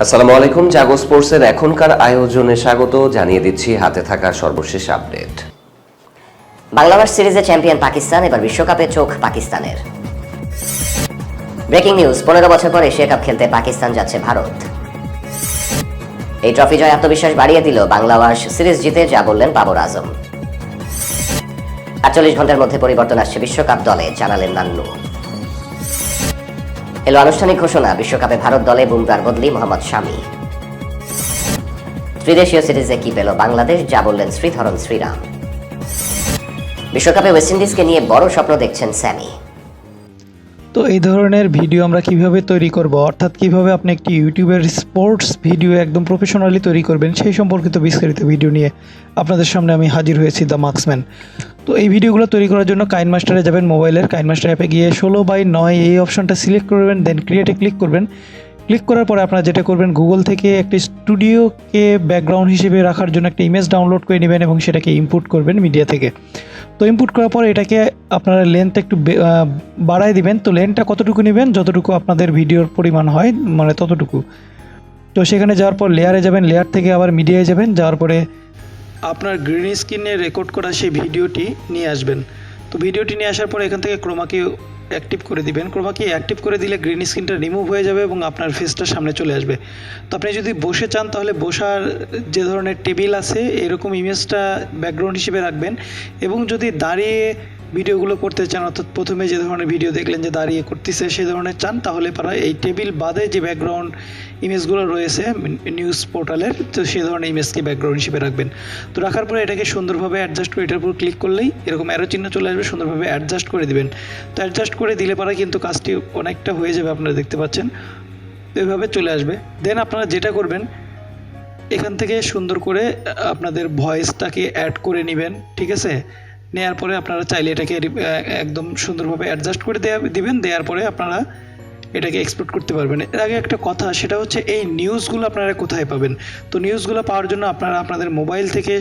আসসালামু আলাইকুম। জাগো স্পোর্টসের এখনকার আয়োজনে স্বাগত জানিয়ে দিচ্ছি হাতে থাকা সর্বশেষ আপডেট। বাংলাদেশ সিরিজে চ্যাম্পিয়ন পাকিস্তান, এবার বিশ্বকাপে চোখ পাকিস্তানের। ব্রেকিং নিউজ, 15 বছর পর এশিয়া কাপ খেলতে পাকিস্তান যাচ্ছে ভারত। এই ট্রফি জয় আত্মবিশ্বাস বাড়িয়ে দিল বাংলাদেশ সিরিজ জিতে, যা বললেন বাবর আজম। 48 ঘন্টার মধ্যে পরিবর্তন আসছে বিশ্বকাপ দলে, জানালেন নান্নু। এলো আনুষ্ঠানিক ঘোষণা, বিশ্বকাপে ভারত দলে বুমরার বদলি মোহাম্মদ শামি। ত্রিদেশীয় সিরিজে কি পেল বাংলাদেশ, যা বললেন শ্রীধরন শ্রীরাম। বিশ্বকাপে ওয়েস্ট ইন্ডিজকে নিয়ে বড় স্বপ্ন দেখছেন স্যামি। তো এই ধরনের ভিডিও আমরা কিভাবে তৈরি করব, অর্থাৎ কিভাবে আপনি একটি ইউটিউবের স্পোর্টস ভিডিও একদম প্রফেশনালি তৈরি করবেন, সেই সম্পর্কিত বিস্তারিত ভিডিও নিয়ে আপনাদের সামনে আমি হাজির হয়েছি, দ্য মার্কসম্যান। তো এই ভিডিওগুলো তৈরি করার জন্য কাইনমাস্টারে যাবেন, মোবাইলের কাইনমাস্টার অ্যাপে গিয়ে 16:9 এই অপশনটা সিলেক্ট করবেন, দেন ক্রিয়েটে ক্লিক করবেন। ক্লিক করার পরে আপনারা যেটা করবেন, গুগল থেকে একটি স্টুডিওকে ব্যাকগ্রাউন্ড হিসেবে রাখার জন্য একটা ইমেজ ডাউনলোড করে নেবেন এবং সেটাকে ইনপুট করবেন মিডিয়া থেকে। তো ইনপুট করার পর এটাকে আপনারা লেন্থ একটু বাড়ায় দিবেন। তো লেন্থটা কতটুকু নেবেন, যতটুকু আপনাদের ভিডিওর পরিমাণ হয়, মানে ততটুকু। তো সেখানে যাওয়ার পর লেয়ারে যাবেন, লেয়ার থেকে আবার মিডিয়ায় যাবেন, যাওয়ার পরে আপনার গ্রিন স্ক্রিনে রেকর্ড করা সেই ভিডিওটি নিয়ে আসবেন। তো ভিডিওটি নিয়ে আসার পর এখান থেকে ক্রোমাকে অ্যাক্টিভ করে দিবেন। ক্রোমাকে অ্যাক্টিভ করে দিলে গ্রিন স্ক্রিনটা রিমুভ হয়ে যাবে এবং আপনার ফেসটা সামনে চলে আসবে। তো আপনি যদি বসে চান তাহলে বসার যে ধরনের টেবিল আছে এরকম ইমেজটা ব্যাকগ্রাউন্ড হিসেবে রাখবেন, এবং যদি দাঁড়িয়ে ভিডিওগুলো করতে চান, অর্থাৎ প্রথমে যে ধরনের ভিডিও দেখলেন যে দাঁড়িয়ে করতেছে সেই ধরনের চান, তাহলে পারা এই টেবিল বাদে যে ব্যাকগ্রাউন্ড ইমেজগুলো রয়েছে নিউজ পোর্টালের, তো সেই ধরনের ইমেজকে ব্যাকগ্রাউন্ড হিসেবে রাখবেন। তো রাখার পরে এটাকে সুন্দরভাবে অ্যাডজাস্ট করে এটার উপর ক্লিক করলেই এরকম অ্যারো চিহ্ন চলে আসবে, সুন্দরভাবে অ্যাডজাস্ট করে দিবেন। তো অ্যাডজাস্ট করে দিলে পারা কিন্তু কাজটি অনেকটা হয়ে যাবে, আপনারা দেখতে পাচ্ছেন এভাবে চলে আসবে। দেন আপনারা যেটা করবেন, এখান থেকে সুন্দর করে আপনাদের ভয়েসটাকে অ্যাড করে নেবেন, ঠিক আছে। নেওয়ার পরে আপনারা চাইলে এটাকে একদম সুন্দরভাবে অ্যাডজাস্ট করে দিবেন। দেওয়ার পরে আপনারা এটাকে এক্সপোর্ট করতে পারবেন। এর আগে একটা কথা, সেটা হচ্ছে এই নিউজগুলো আপনারা কোথায় পাবেন। তো নিউজগুলো পাওয়ার জন্য আপনারা আপনাদের মোবাইল থেকে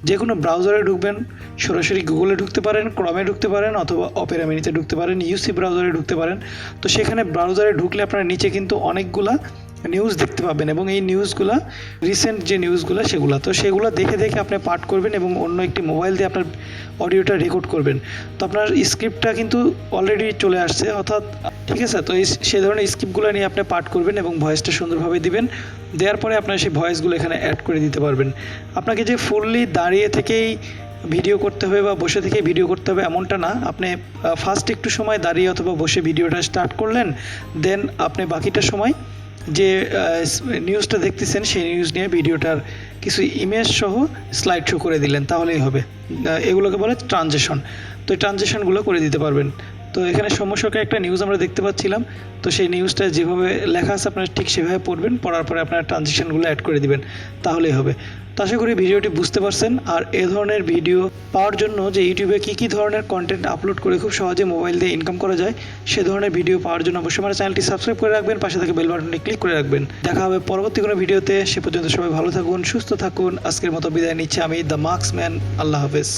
যে কোনো ব্রাউজারে ঢুকবেন, সরাসরি গুগলে ঢুকতে পারেন, ক্রমে ঢুকতে পারেন, অথবা অপেরা মিনিতে ঢুকতে পারেন, ইউসি ব্রাউজারে ঢুকতে পারেন। তো সেখানে ব্রাউজারে ঢুকলে আপনারা নিচে কিন্তু অনেকগুলা নিউজ দেখতে পাবেন, এবং এই নিউজগুলো রিসেন্ট যে নিউজগুলো সেগুলো দেখে দেখে আপনি পাঠ করবেন এবং অন্য একটি মোবাইল দিয়ে আপনার অডিওটা রেকর্ড করবেন। তো আপনার স্ক্রিপ্টটা কিন্তু অলরেডি চলে আসছে, অর্থাৎ ঠিক আছে। তো সেই ধরনের স্ক্রিপ্টগুলো নিয়ে আপনি পাঠ করবেন এবং ভয়েসটা সুন্দরভাবে দিবেন। দেওয়ার পরে আপনার সেই ভয়েসগুলো এখানে অ্যাড করে দিতে পারবেন। আপনাকে যে ফুললি দাঁড়িয়ে থেকেই ভিডিও করতে হবে বা বসে থেকে ভিডিও করতে হবে এমনটা না। আপনি ফার্স্ট একটু সময় দাঁড়িয়ে অথবা বসে ভিডিওটা স্টার্ট করলেন, দেন আপনি বাকিটা সময় যে নিউজটা দেখতেছেন সেই নিউজ নিয়ে ভিডিওটার কিছু ইমেজ সহ স্লাইড শো করে দিলেন, তাহলেই হবে। এগুলোকে বলে ট্রানজিশন। তো এই ট্রানজিশনগুলো করে দিতে পারবেন। তো এখানে সমস্যাকে একটা নিউজ আমরা দেখতে পাচ্ছিলাম, তো সেই নিউজটা যেভাবে লেখা আছে আপনারা ঠিক সেভাবে পড়বেন, পড়ার পরে আপনারা ট্রানজিশনগুলো অ্যাড করে দিবেন, তাহলেই হবে। তো আশা করি ভিডিওটি বুঝতে পারছেন। আর এ ধরনের ভিডিও পাওয়ার জন্য যে ইউটিউবে কী ধরনের কন্টেন্ট আপলোড করে খুব সহজে মোবাইল দিয়ে ইনকাম করা যায়, সে ধরনের ভিডিও পাওয়ার জন্য অবশ্যই আমার চ্যানেলটি সাবস্ক্রাইব করে রাখবেন, পাশে থেকে বেল বাটনটি ক্লিক করে রাখবেন। দেখা হবে পরবর্তী কোনো ভিডিওতে। সে পর্যন্ত সবাই ভালো থাকুন, সুস্থ থাকুন। আজকের মতো বিদায় নিচ্ছি আমি, দ্য মার্কসম্যান। আল্লাহ হাফেজ।